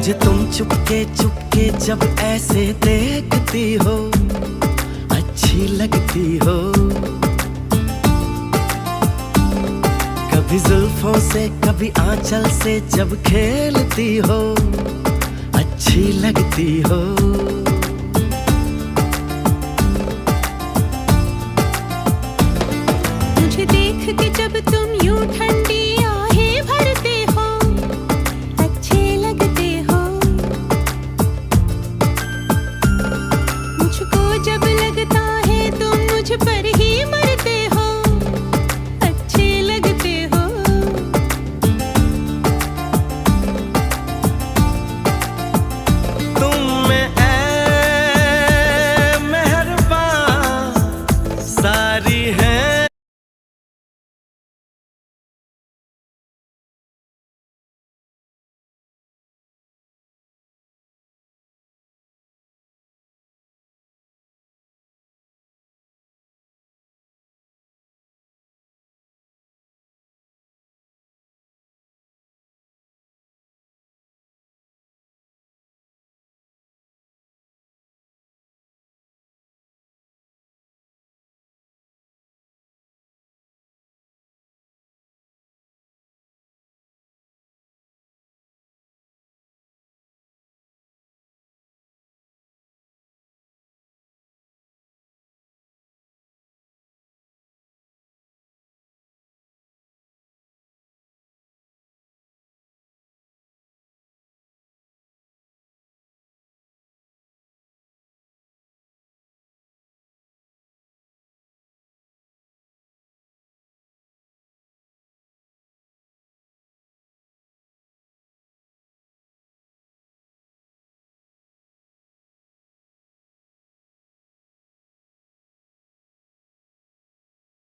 मुझे तुम चुपके चुपके जब ऐसे देखती हो, अच्छी लगती हो। कभी जुल्फों से कभी आंचल से जब खेलती हो, अच्छी लगती हो। मुझे देख के जब तुम यूं ठंडी